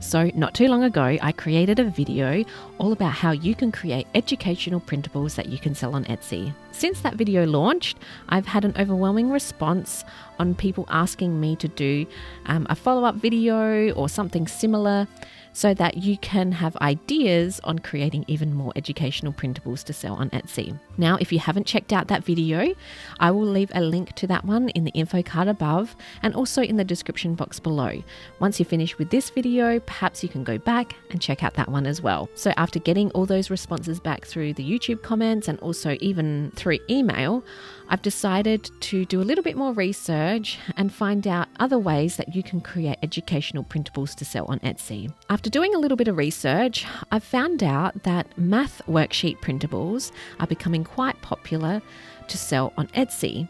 So not too long ago, I created a video all about how you can create educational printables that you can sell on Etsy. Since that video launched, I've had an overwhelming response on people asking me to do a follow-up video or something similar so that you can have ideas on creating even more educational printables to sell on Etsy. Now, if you haven't checked out that video, I will leave a link to that one in the info card above and also in the description box below. Once you finish with this video, perhaps you can go back and check out that one as well. So after getting all those responses back through the YouTube comments and also even through email, I've decided to do a little bit more research and find out other ways that you can create educational printables to sell on Etsy. After doing a little bit of research, I've found out that Math Worksheet printables are becoming quite popular to sell on Etsy.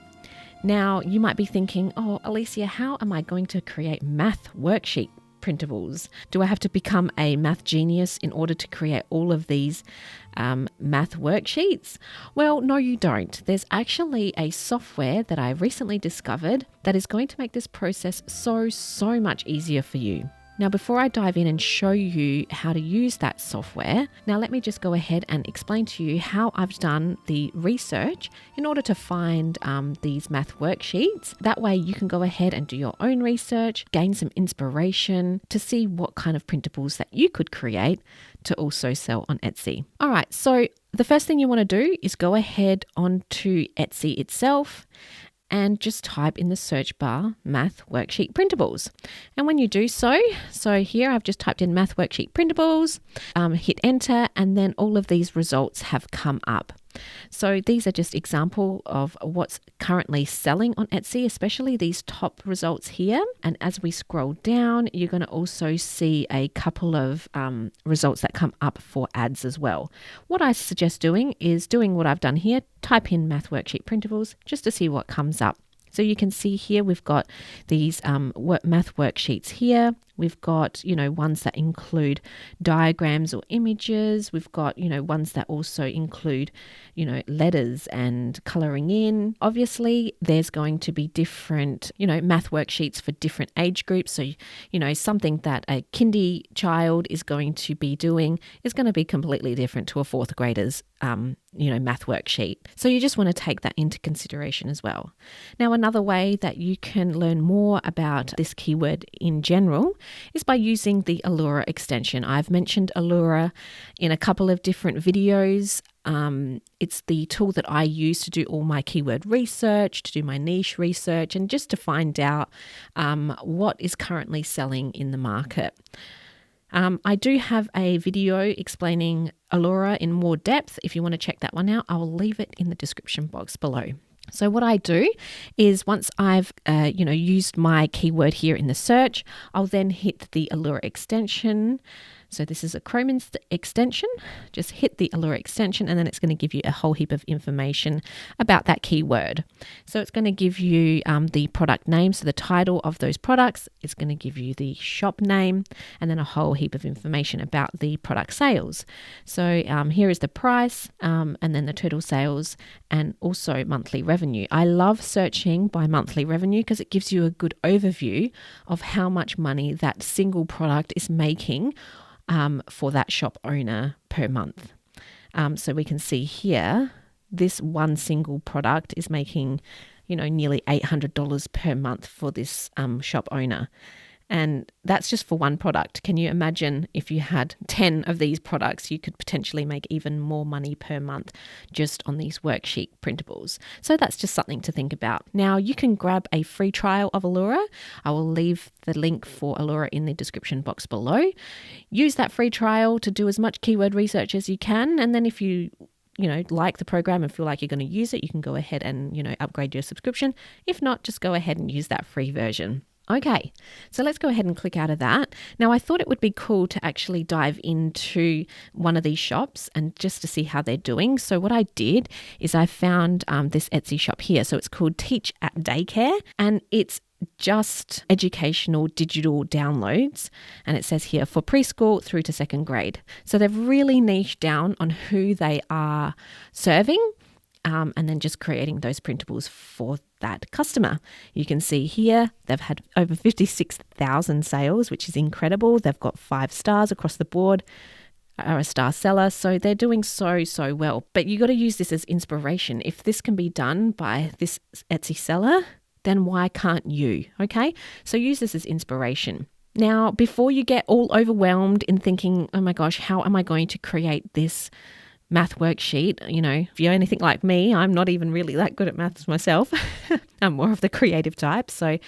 Now, you might be thinking, oh, Alicia, how am I going to create Math Worksheet printables? Do I have to become a math genius in order to create all of these math worksheets? Well, no, you don't. There's actually a software that I recently discovered that is going to make this process so much easier for you. Now, before I dive in and show you how to use that software, now let me just go ahead and explain to you how I've done the research in order to find these math worksheets. That way you can go ahead and do your own research, gain some inspiration to see what kind of printables that you could create to also sell on Etsy. All right, so the first thing you want to do is go ahead onto Etsy itself and just type in the search bar, Math Worksheet Printables. And when you do so here I've just typed in Math Worksheet Printables, hit enter, and then all of these results have come up. So these are just example of what's currently selling on Etsy, especially these top results here. And as we scroll down, you're going to also see a couple of results that come up for ads as well. What I suggest doing is doing what I've done here, type in Math Worksheet Printables just to see what comes up. So you can see here we've got these math worksheets here. We've got, ones that include diagrams or images. We've got, ones that also include, letters and coloring in. Obviously, there's going to be different, math worksheets for different age groups. So, something that a kindy child is going to be doing is going to be completely different to a fourth grader's math worksheet. So you just want to take that into consideration as well. Now, another way that you can learn more about this keyword in general is by using the Alura extension. I've mentioned Alura in a couple of different videos. It's the tool that I use to do all my keyword research, to do my niche research, and just to find out what is currently selling in the market. I do have a video explaining Alura in more depth. If you want to check that one out, I'll leave it in the description box below. So what I do is once I've used my keyword here in the search, I'll then hit the Alura extension. So this is a Chrome extension. Just hit the Alura extension and then it's going to give you a whole heap of information about that keyword. So it's going to give you the product name, so the title of those products. It's going to give you the shop name and then a whole heap of information about the product sales. So here is the price and then the total sales and also monthly revenue. I love searching by monthly revenue because it gives you a good overview of how much money that single product is making for that shop owner per month. So we can see here, this one single product is making, nearly $800 per month for this shop owner. And that's just for one product. Can you imagine if you had 10 of these products, you could potentially make even more money per month just on these worksheet printables. So that's just something to think about. Now you can grab a free trial of Alura. I will leave the link for Alura in the description box below. Use that free trial to do as much keyword research as you can. And then if you like the program and feel like you're going to use it, you can go ahead and, upgrade your subscription. If not, just go ahead and use that free version. Okay, so let's go ahead and click out of that. Now, I thought it would be cool to actually dive into one of these shops and just to see how they're doing. So what I did is I found this Etsy shop here. So it's called Teach at Daycare and it's just educational digital downloads. And it says here for preschool through to second grade. So they've really niched down on who they are serving. And then just creating those printables for that customer. You can see here they've had over 56,000 sales, which is incredible. They've got 5 stars across the board, are a star seller, so they're doing so well. But you got to use this as inspiration. If this can be done by this Etsy seller, then why can't you? Okay, so use this as inspiration. Now, before you get all overwhelmed in thinking, oh my gosh, how am I going to create this math worksheet? You know, if you're anything like me, I'm not even really that good at maths myself. I'm more of the creative type. So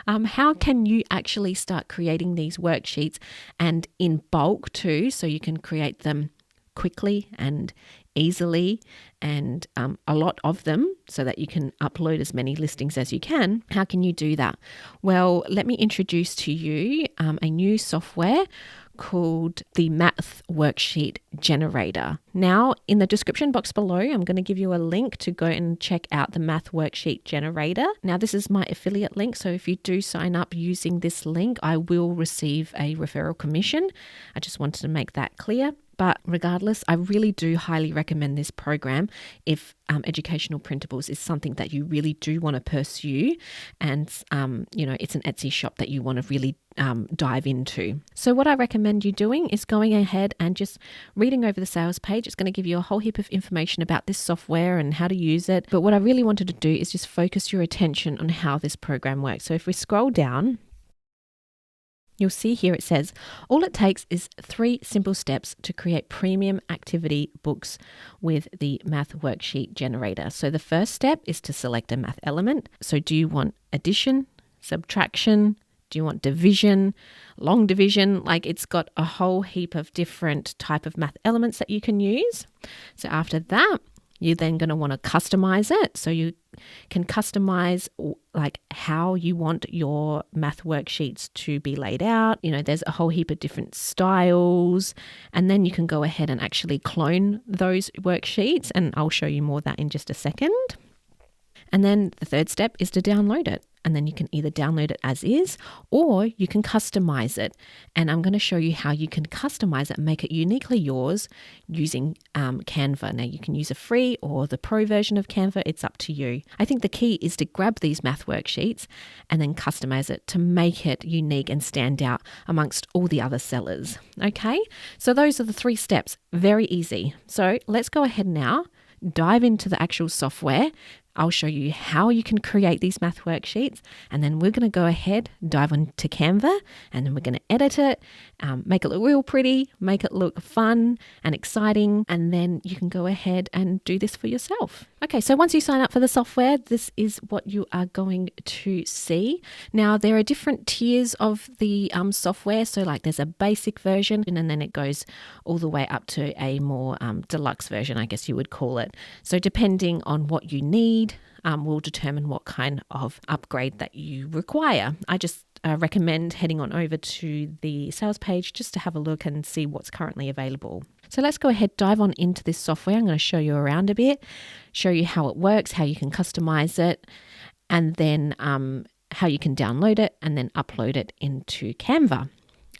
how can you actually start creating these worksheets and in bulk too, so you can create them quickly and easily and a lot of them so that you can upload as many listings as you can? How can you do that? Well, let me introduce to you a new software called the Math Worksheet Generator. Now, in the description box below, I'm going to give you a link to go and check out the Math Worksheet Generator. Now, this is my affiliate link, so if you do sign up using this link, I will receive a referral commission. I just wanted to make that clear. But regardless, I really do highly recommend this program if educational printables is something that you really do want to pursue, and it's an Etsy shop that you want to really dive into. So what I recommend you doing is going ahead and just reading over the sales page. It's going to give you a whole heap of information about this software and how to use it. But what I really wanted to do is just focus your attention on how this program works. So if we scroll down, you'll see here it says, all it takes is 3 simple steps to create premium activity books with the Math Worksheet Generator. So the first step is to select a math element. So do you want addition, subtraction? Do you want division, long division? Like, it's got a whole heap of different type of math elements that you can use. So after that, you're then going to want to customize it. So you can customize like how you want your math worksheets to be laid out. You know, there's a whole heap of different styles, and then you can go ahead and actually clone those worksheets, and I'll show you more of that in just a second. And then the third step is to download it. And then you can either download it as is, or you can customize it. And I'm going to show you how you can customize it and make it uniquely yours using Canva. Now, you can use a free or the pro version of Canva. It's up to you. I think the key is to grab these math worksheets and then customize it to make it unique and stand out amongst all the other sellers. Okay, so those are the 3 steps. Very easy. So let's go ahead now, dive into the actual software. I'll show you how you can create these math worksheets, and then we're going to go ahead, dive onto Canva, and then we're going to edit it, make it look real pretty, make it look fun and exciting, and then you can go ahead and do this for yourself. Okay, so once you sign up for the software, this is what you are going to see. Now, there are different tiers of the software. So like there's a basic version, and then it goes all the way up to a more deluxe version, I guess you would call it. So depending on what you need, will determine what kind of upgrade that you require. I just recommend heading on over to the sales page just to have a look and see what's currently available. So let's go ahead, dive on into this software. I'm going to show you around a bit, show you how it works, how you can customize it, and then how you can download it and then upload it into Canva.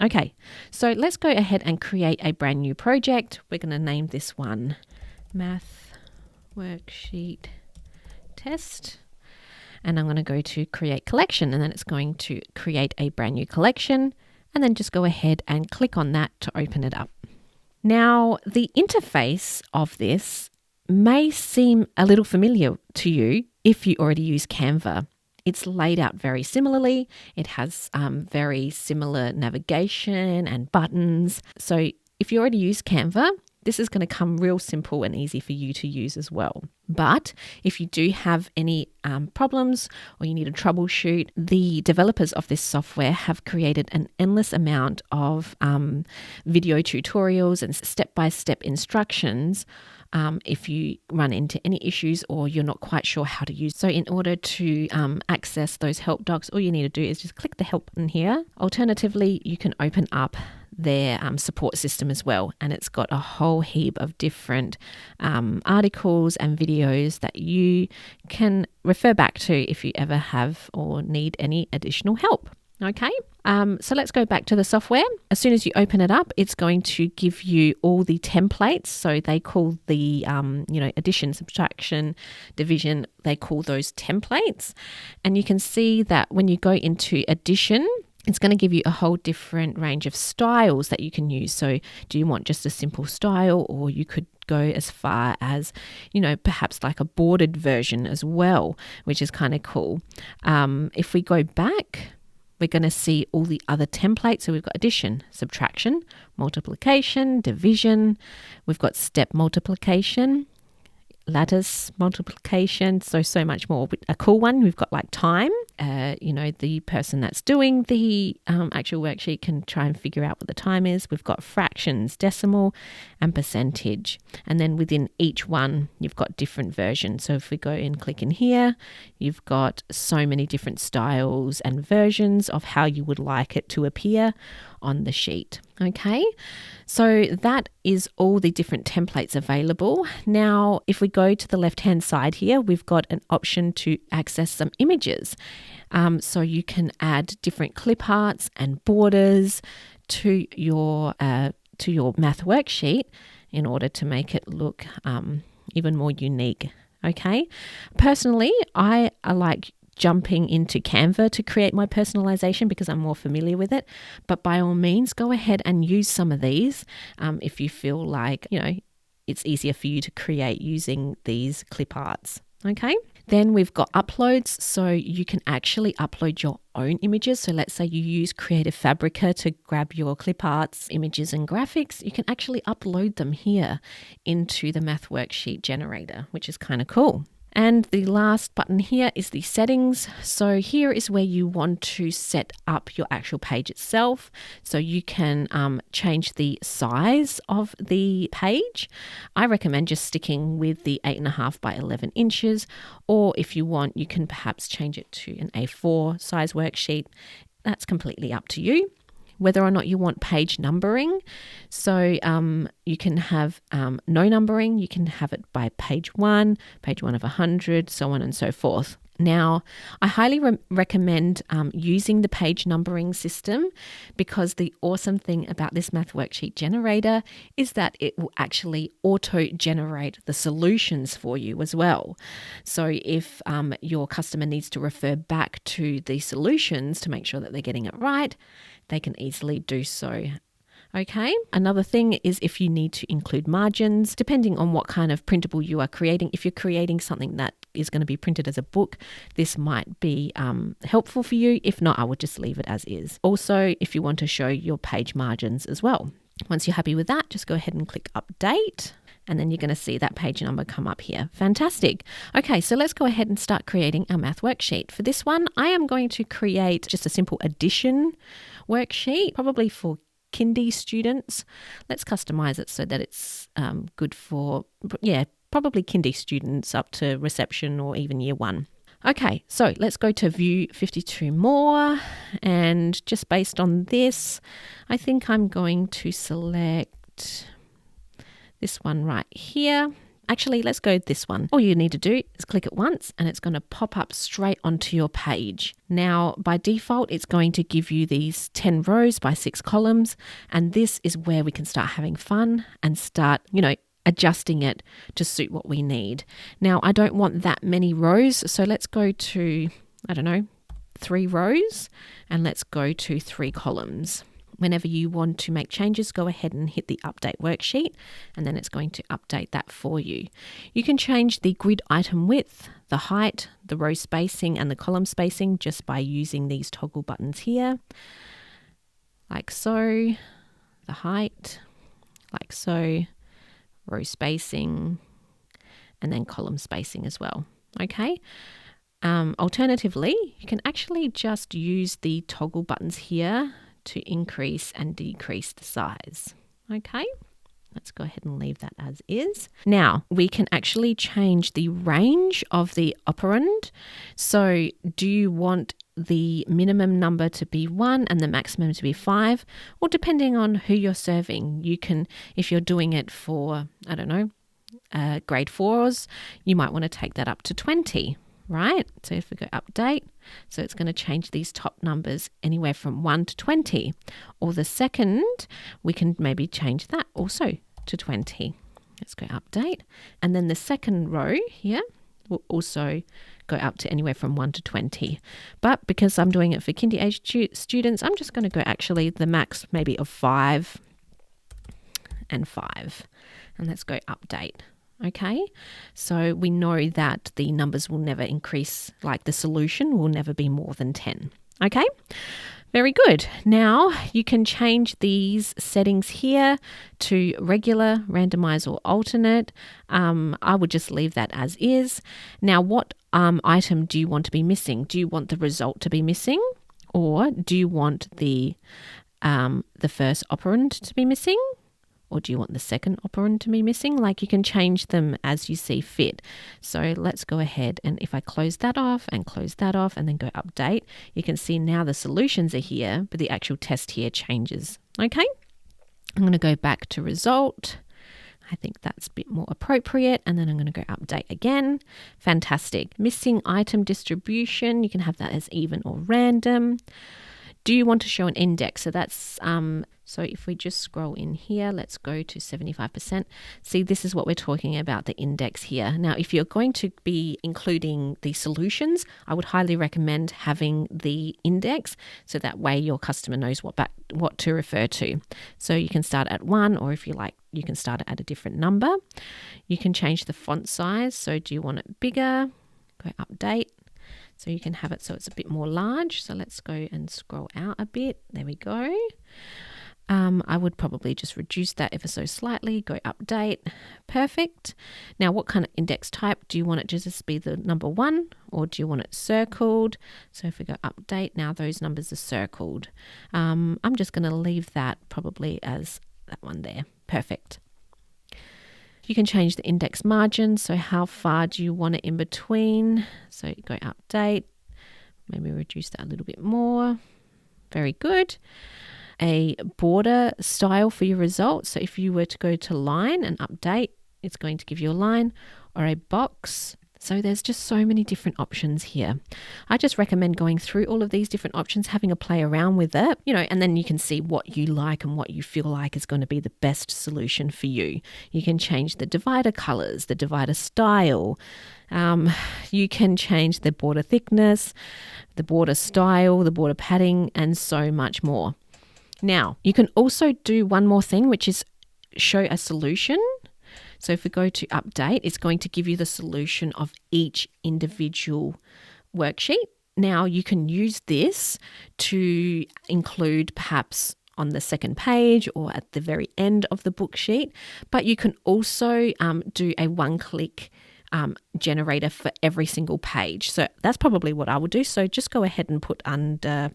Okay, so let's go ahead and create a brand new project. We're going to name this one Math Worksheet Test, and I'm going to go to create collection, and then it's going to create a brand new collection, and then just go ahead and click on that to open it up. Now, the interface of this may seem a little familiar to you if you already use Canva. It's laid out very similarly. It has very similar navigation and buttons. So if you already use Canva, this is going to come real simple and easy for you to use as well. But if you do have any problems or you need a troubleshoot, the developers of this software have created an endless amount of video tutorials and step-by-step instructions if you run into any issues or you're not quite sure how to use. So in order to access those help docs, all you need to do is just click the help button here. Alternatively, you can open up their support system as well, and it's got a whole heap of different articles and videos that you can refer back to if you ever have or need any additional help. Okay, so let's go back to the software. As soon as you open it up, it's going to give you all the templates. So they call the, addition, subtraction, division, they call those templates. And you can see that when you go into addition, it's going to give you a whole different range of styles that you can use. So do you want just a simple style, or you could go as far as, perhaps like a bordered version as well, which is kind of cool. If we go back, we're going to see all the other templates. So we've got addition, subtraction, multiplication, division. We've got step multiplication, lattice multiplication, so much more. A cool one, we've got like time. The person that's doing the actual worksheet can try and figure out what the time is. We've got fractions, decimal, and percentage. And then within each one, you've got different versions. So if we go and click in here, you've got so many different styles and versions of how you would like it to appear on the sheet. Okay, so that is all the different templates available. Now, if we go to the left-hand side here, we've got an option to access some images. So you can add different clip arts and borders to your math worksheet in order to make it look even more unique. Okay, personally, I like jumping into Canva to create my personalization because I'm more familiar with it. But by all means, go ahead and use some of these if you feel like, it's easier for you to create using these clip arts. Okay. Then we've got uploads. So you can actually upload your own images. So let's say you use Creative Fabrica to grab your clip arts, images and graphics. You can actually upload them here into the Math Worksheet Generator, which is kind of cool. And the last button here is the settings. So here is where you want to set up your actual page itself. So you can change the size of the page. I recommend just sticking with the 8.5 by 11 inches. Or if you want, you can perhaps change it to an A4 size worksheet. That's completely up to you. Whether or not you want page numbering. So you can have no numbering. You can have it by page 1 of 100, so on and so forth. Now, I highly recommend using the page numbering system because the awesome thing about this Math Worksheet Generator is that it will actually auto-generate the solutions for you as well. So if your customer needs to refer back to the solutions to make sure that they're getting it right, they can easily do so. Okay. Another thing is if you need to include margins, depending on what kind of printable you are creating. If you're creating something that is going to be printed as a book, this might be helpful for you. If not, I would just leave it as is. Also, if you want to show your page margins as well. Once you're happy with that, just go ahead and click update. And then you're going to see that page number come up here. Fantastic. Okay, so let's go ahead and start creating our math worksheet. For this one, I am going to create just a simple addition worksheet, probably for kindy students. Let's customize it so that it's good for, probably kindy students up to reception or even year 1. Okay, so let's go to view 52 more. And just based on this, I think I'm going to select this one right here. Actually, let's go with this one. All you need to do is click it once and it's going to pop up straight onto your page. Now, by default, it's going to give you these 10 rows by 6 columns. And this is where we can start having fun and start, adjusting it to suit what we need. Now, I don't want that many rows. So let's go to, 3 rows and let's go to 3 columns. Whenever you want to make changes, go ahead and hit the update worksheet and then it's going to update that for you. You can change the grid item width, the height, the row spacing and the column spacing just by using these toggle buttons here, like so, the height, like so, row spacing, and then column spacing as well. Okay. Alternatively, you can actually just use the toggle buttons here to increase and decrease the size. Okay, let's go ahead and leave that as is. Now, we can actually change the range of the operand. So do you want the minimum number to be 1 and the maximum to be 5? Or depending on who you're serving, you can, if you're doing it for, grade 4s, you might want to take that up to 20. right? So if we go update, so it's going to change these top numbers anywhere from 1 to 20. Or the second, we can maybe change that also to 20. Let's go update. And then the second row here will also go up to anywhere from 1 to 20. But because I'm doing it for kindy age students, I'm just going to go actually the max maybe of 5 and 5. And let's go update. Okay, so we know that the numbers will never increase, like the solution will never be more than 10. Okay, very good. Now you can change these settings here to regular, randomize, or alternate. I would just leave that as is. Now, what item do you want to be missing? Do you want the result to be missing, or do you want the first operand to be missing? Or do you want the second operand to be missing? Like, you can change them as you see fit. So let's go ahead, and if I close that off and then go update, you can see now the solutions are here, but the actual test here changes. Okay, I'm going to go back to result. I think that's a bit more appropriate. And then I'm going to go update again. Fantastic. Missing item distribution. You can have that as even or random. Do you want to show an index? So that's, so if we just scroll in here, let's go to 75%. See, this is what we're talking about, the index here. Now, if you're going to be including the solutions, I would highly recommend having the index, so that way your customer knows what to refer to. So you can start at 1, or if you like, you can start it at a different number. You can change the font size. So do you want it bigger? Go update. So you can have it so it's a bit more large. So let's go and scroll out a bit. There we go. I would probably just reduce that ever so slightly. Go update. Perfect. Now, what kind of index type? Do you want it to just be the number 1, or do you want it circled? So if we go update, now those numbers are circled. I'm just going to leave that probably as that one there. Perfect. You can change the index margin. So how far do you want it in between? So you go update, maybe reduce that a little bit more. Very good. A border style for your results. So if you were to go to line and update, it's going to give you a line, or a box. So there's just so many different options here. I just recommend going through all of these different options, having a play around with it, and then you can see what you like and what you feel like is going to be the best solution for you. You can change the divider colors, the divider style. You can change the border thickness, the border style, the border padding, and so much more. Now, you can also do one more thing, which is show a solution. So if we go to update, it's going to give you the solution of each individual worksheet. Now you can use this to include perhaps on the second page or at the very end of the book sheet, but you can also do a one-click generator for every single page. So that's probably what I would do. So just go ahead and put under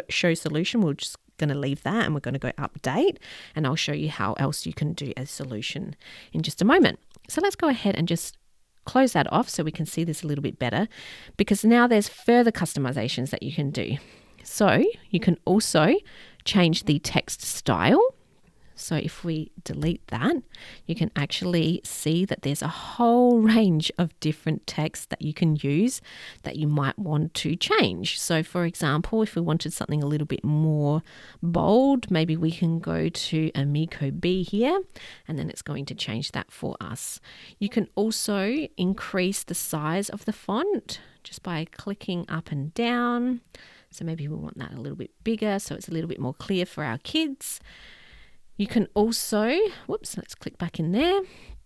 show solution. We'll just going to leave that, and we're going to go update, and I'll show you how else you can do a solution in just a moment. So let's go ahead and just close that off so we can see this a little bit better, because now there's further customizations that you can do. So you can also change the text style. So if we delete that, you can actually see that there's a whole range of different text that you can use that you might want to change. So for example, if we wanted something a little bit more bold, maybe we can go to Amico B here, and then it's going to change that for us. You can also increase the size of the font just by clicking up and down. So maybe we want that a little bit bigger so it's a little bit more clear for our kids. You can also, let's click back in there.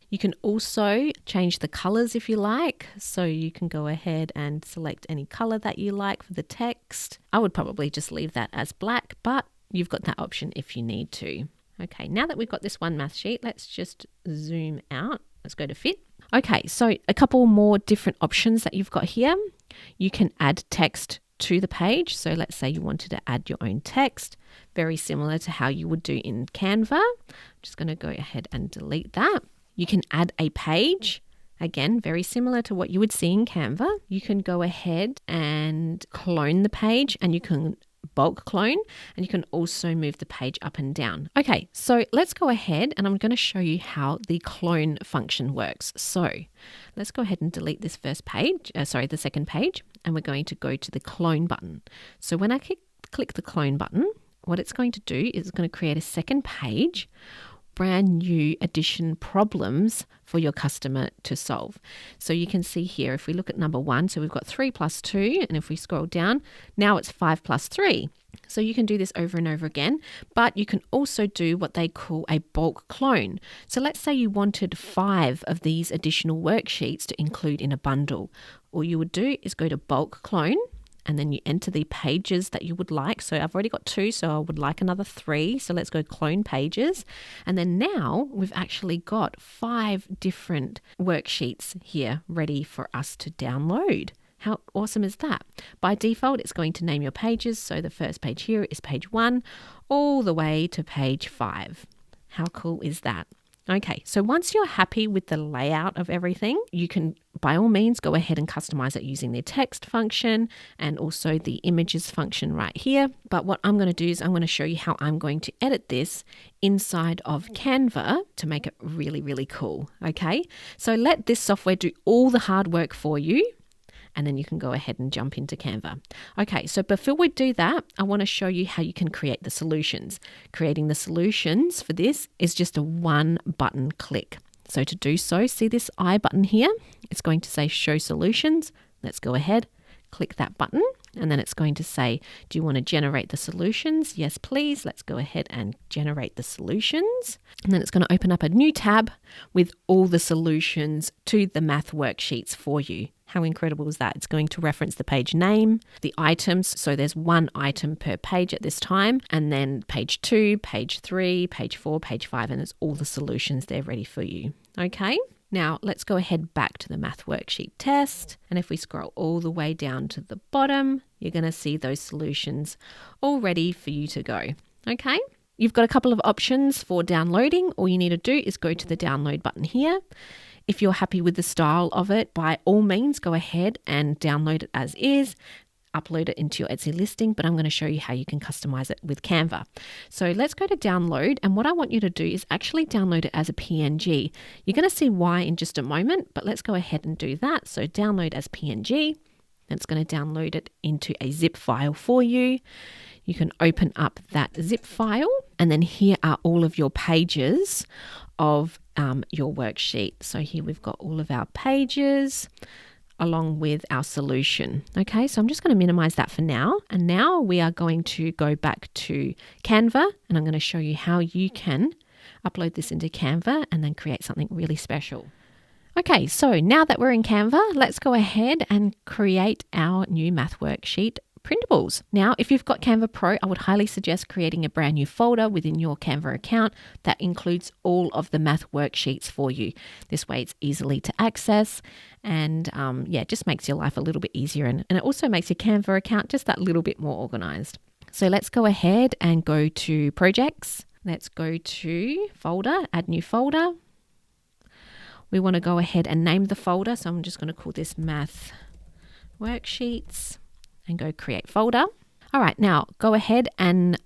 You can also change the colors if you like. So you can go ahead and select any color that you like for the text. I would probably just leave that as black, but you've got that option if you need to. Okay, now that we've got this one math sheet, let's just zoom out. Let's go to fit. Okay, so a couple more different options that you've got here. You can add text to the page. So let's say you wanted to add your own text, very similar to how you would do in Canva. I'm just going to go ahead and delete that. You can add a page. Again, very similar to what you would see in Canva. You can go ahead and clone the page, and you can bulk clone, and you can also move the page up and down. Okay, so let's go ahead and I'm going to show you how the clone function works. So let's go ahead and delete this first page, the second page, and we're going to go to the clone button. So when I click the clone button, what it's going to do is it's going to create a second page, brand new addition problems for your customer to solve. So you can see here, if we look at number 1, so we've got 3 plus 2, and if we scroll down, now it's 5 plus 3. So you can do this over and over again, but you can also do what they call a bulk clone. So let's say you wanted 5 of these additional worksheets to include in a bundle. All you would do is go to bulk clone, and then you enter the pages that you would like. So I've already got 2, so I would like another 3. So let's go clone pages. And then now we've actually got 5 different worksheets here ready for us to download. How awesome is that? By default, it's going to name your pages. So the first page here is page 1 all the way to page 5. How cool is that? Okay, so once you're happy with the layout of everything, you can by all means go ahead and customize it using the text function and also the images function right here. But what I'm going to do is I'm going to show you how I'm going to edit this inside of Canva to make it really, really cool. Okay, so let this software do all the hard work for you, and then you can go ahead and jump into Canva. Okay, so before we do that, I want to show you how you can create the solutions. Creating the solutions for this is just a one button click. So to do so, see this I button here? It's going to say show solutions. Let's go ahead, click that button, and then it's going to say, do you want to generate the solutions? Yes, please. Let's go ahead and generate the solutions. And then it's going to open up a new tab with all the solutions to the math worksheets for you. How incredible is that? It's going to reference the page name, the items. So there's 1 item per page at this time. And then page 2, page 3, page 4, page 5, and there's all the solutions there ready for you. Okay. Now let's go ahead back to the math worksheet test. And if we scroll all the way down to the bottom, you're going to see those solutions all ready for you to go. Okay. You've got a couple of options for downloading. All you need to do is go to the download button here. If you're happy with the style of it, by all means, go ahead and download it as is, upload it into your Etsy listing, but I'm going to show you how you can customize it with Canva. So let's go to download, and what I want you to do is actually download it as a PNG. You're going to see why in just a moment, but let's go ahead and do that. So download as PNG, and it's going to download it into a zip file for you. You can open up that zip file, and then here are all of your pages of your worksheet. So here we've got all of our pages along with our solution. Okay, so I'm just going to minimize that for now. And now we are going to go back to Canva, and I'm going to show you how you can upload this into Canva and then create something really special. Okay, so now that we're in Canva, let's go ahead and create our new math worksheet printables. Now, if you've got Canva Pro, I would highly suggest creating a brand new folder within your Canva account that includes all of the math worksheets for you. This way it's easily to access and it just makes your life a little bit easier, and it also makes your Canva account just that little bit more organized. So let's go ahead and go to projects. Let's go to folder, add new folder. We want to go ahead and name the folder. So I'm just going to call this math worksheets and go create folder. All right, now go ahead and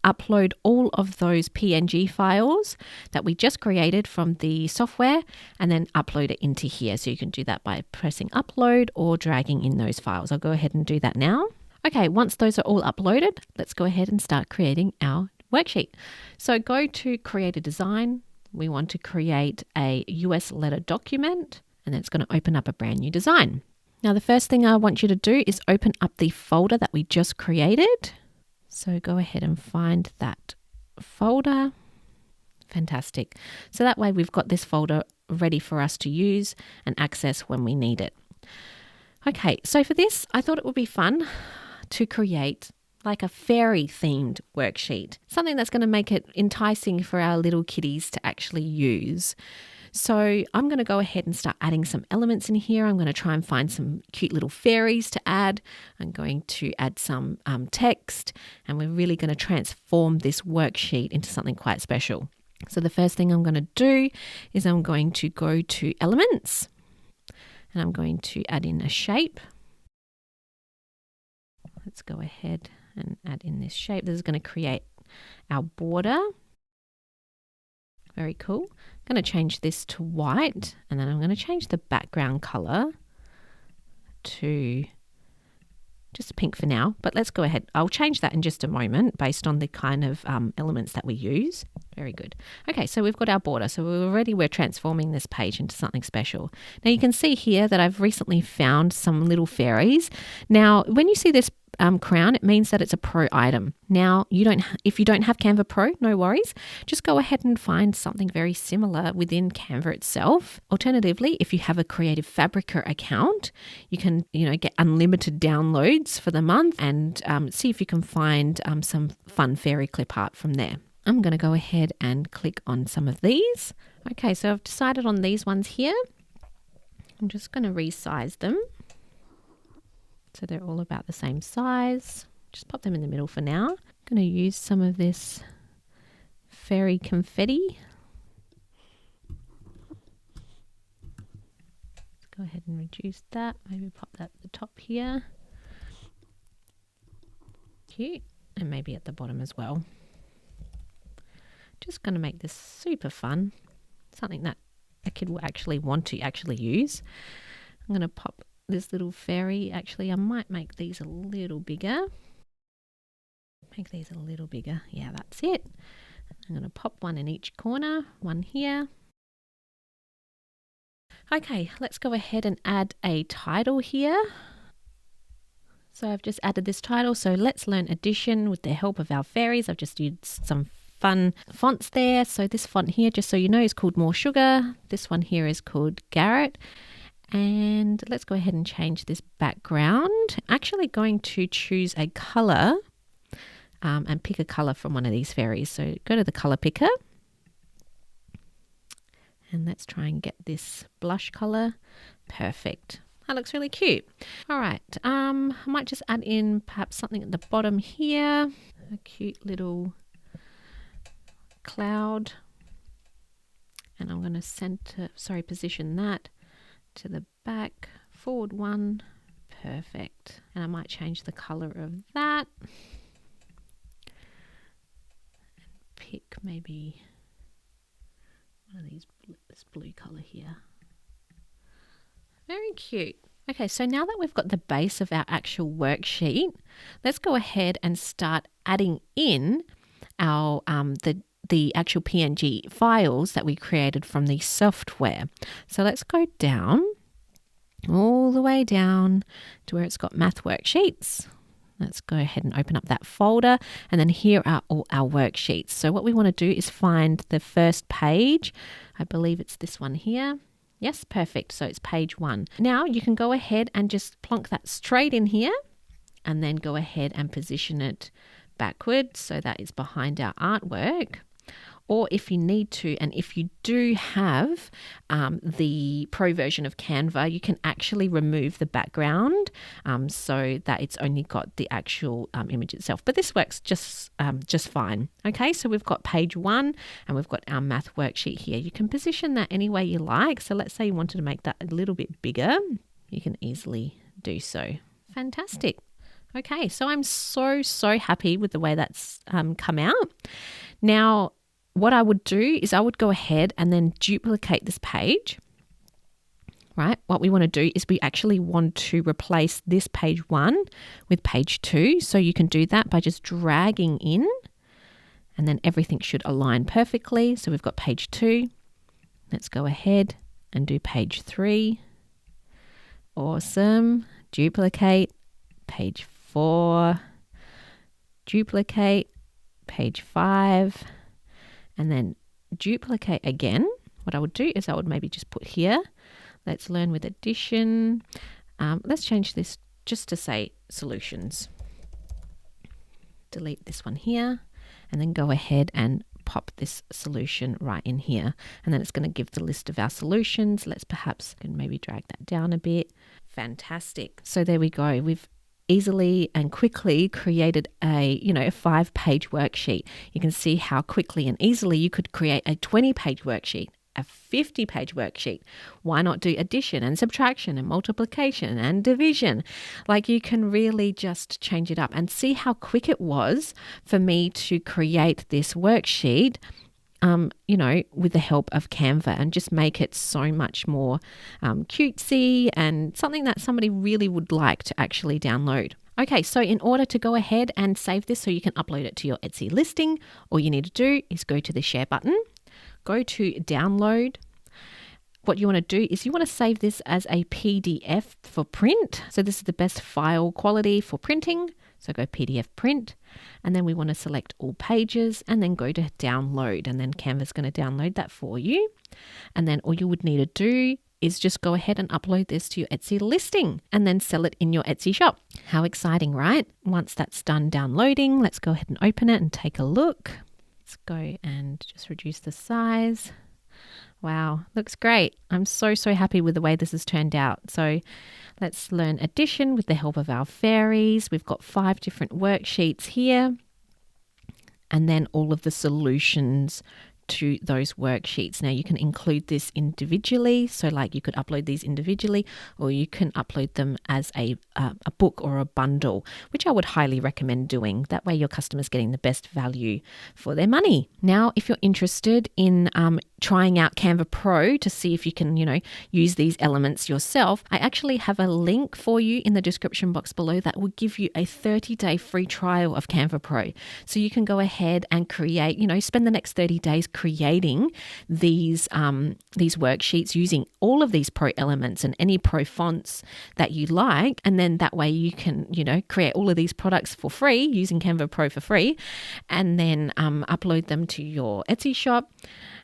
upload all of those PNG files that we just created from the software and then upload it into here. So you can do that by pressing upload or dragging in those files. I'll go ahead and do that now. Okay, once those are all uploaded, let's go ahead and start creating our worksheet. So go to create a design. We want to create a US letter document, and then it's going to open up a brand new design. Now, the first thing I want you to do is open up the folder that we just created. So go ahead and find that folder. Fantastic. So that way we've got this folder ready for us to use and access when we need it. Okay, so for this, I thought it would be fun to create like a fairy themed worksheet, something that's going to make it enticing for our little kiddies to actually use. So I'm going to go ahead and start adding some elements in here. I'm going to try and find some cute little fairies to add. I'm going to add some text, and we're really going to transform this worksheet into something quite special. So the first thing I'm going to do is I'm going to go to elements, and I'm going to add in a shape. Let's go ahead and add in this shape. This is going to create our border. Very cool. I'm going to change this to white, and then I'm going to change the background color to just pink for now, but let's go ahead. I'll change that in just a moment based on the kind of elements that we use. Very good. Okay, so we've got our border. So we're transforming this page into something special. Now you can see here that I've recently found some little fairies. Now, when you see this crown, it means that it's a pro item. Now, if you don't have Canva Pro, no worries. Just go ahead and find something very similar within Canva itself. Alternatively, if you have a Creative Fabrica account, you can get unlimited downloads for the month and see if you can find some fun fairy clip art from there. I'm going to go ahead and click on some of these. Okay, so I've decided on these ones here. I'm just going to resize them. So they're all about the same size. Just pop them in the middle for now. I'm going to use some of this fairy confetti. Let's go ahead and reduce that. Maybe pop that at the top here. Cute. And maybe at the bottom as well. Just going to make this super fun. Something that a kid will actually want to actually use. I'm going to pop this little fairy. Actually, I might make these a little bigger. Yeah, that's it. I'm going to pop one in each corner, one here. Okay, let's go ahead and add a title here. So I've just added this title. So let's learn addition with the help of our fairies. I've just used some fun fonts there. So this font here, just so you know, is called More Sugar. This one here is called Garrett. And let's go ahead and change this background. I'm actually going to choose a color and pick a color from one of these fairies. So go to the color picker. And let's try and get this blush color. Perfect. That looks really cute. All right. I might just add in perhaps something at the bottom here. A cute little cloud. And I'm going to position that to the back, forward one. Perfect. And I might change the color of that. And pick maybe one of these, this blue color here. Very cute. Okay, so now that we've got the base of our actual worksheet, let's go ahead and start adding in our the actual PNG files that we created from the software. So let's go down, all the way down to where it's got Math Worksheets. Let's go ahead and open up that folder, and then here are all our worksheets. So what we want to do is find the first page. I believe it's this one here. Yes, perfect. So it's page 1. Now you can go ahead and just plonk that straight in here, and then go ahead and position it backward so that it's behind our artwork. Or if you need to, and if you do have the Pro version of Canva, you can actually remove the background so that it's only got the actual image itself. But this works just fine. Okay, so we've got page 1 and we've got our math worksheet here. You can position that any way you like. So let's say you wanted to make that a little bit bigger. You can easily do so. Fantastic. Okay, so I'm so happy with the way that's come out. Now, what I would do is I would go ahead and then duplicate this page, right? What we want to do is we actually want to replace this page 1 with page 2. So you can do that by just dragging in, and then everything should align perfectly. So we've got page 2. Let's go ahead and do page 3. Awesome. Duplicate, page 4, duplicate, page 5, and then duplicate again. What I would do is I would maybe just put here, let's learn with addition. Let's change this just to say solutions. Delete this one here, and then go ahead and pop this solution right in here. And then it's going to give the list of our solutions. Let's perhaps maybe drag that down a bit. Fantastic. So there we go. We've easily and quickly created a 5-page worksheet. You can see how quickly and easily you could create a 20-page worksheet a 50-page worksheet? Why not do addition and subtraction and multiplication and division? Like, you can really just change it up and see how quick it was for me to create this worksheet, with the help of Canva, and just make it so much more cutesy and something that somebody really would like to actually download. Okay, so in order to go ahead and save this so you can upload it to your Etsy listing, all you need to do is go to the share button, go to download. What you want to do is you want to save this as a PDF for print. So this is the best file quality for printing. So go PDF print, and then we want to select all pages and then go to download, and then Canva's going to download that for you. And then all you would need to do is just go ahead and upload this to your Etsy listing and then sell it in your Etsy shop. How exciting, right? Once that's done downloading, let's go ahead and open it and take a look. Let's go and just reduce the size. Wow, looks great. I'm so happy with the way this has turned out. So let's learn addition with the help of our fairies. We've got 5 different worksheets here, and then all of the solutions to those worksheets. Now you can include this individually, so like you could upload these individually, or you can upload them as a book or a bundle, which I would highly recommend doing. That way your customer's getting the best value for their money. Now, if you're interested in trying out Canva Pro to see if you can, use these elements yourself, I actually have a link for you in the description box below that will give you a 30-day free trial of Canva Pro. So you can go ahead and create, spend the next 30 days creating these worksheets using all of these pro elements and any pro fonts that you like. And then that way you can, create all of these products for free using Canva Pro for free, and then upload them to your Etsy shop.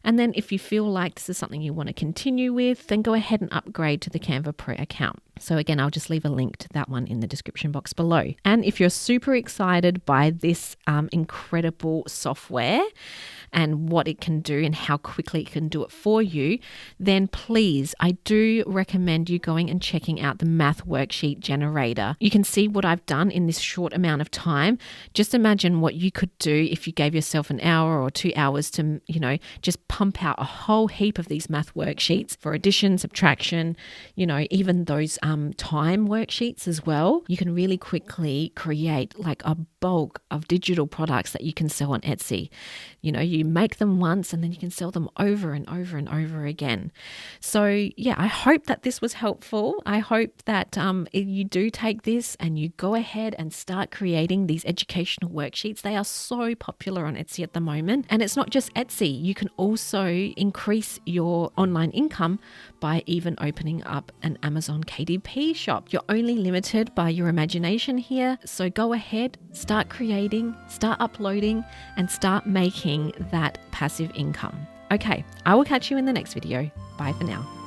And then if you feel like this is something you want to continue with, then go ahead and upgrade to the Canva Pro account. So again, I'll just leave a link to that one in the description box below. And if you're super excited by this incredible software and what it can do and how quickly it can do it for you, then please, I do recommend you going and checking out the Math Worksheet Generator. You can see what I've done in this short amount of time. Just imagine what you could do if you gave yourself an hour or 2 hours to, just pump out a whole heap of these math worksheets for addition, subtraction, even those time worksheets as well. You can really quickly create like a bulk of digital products that you can sell on Etsy. You make them once and then you can sell them over and over and over again. So yeah, I hope that this was helpful. I hope that you do take this and you go ahead and start creating these educational worksheets. They are so popular on Etsy at the moment. And it's not just Etsy. You can also increase your online income by even opening up an Amazon KDP shop. You're only limited by your imagination here. So go ahead, start creating, start uploading, and start making that passive income. Okay, I will catch you in the next video. Bye for now.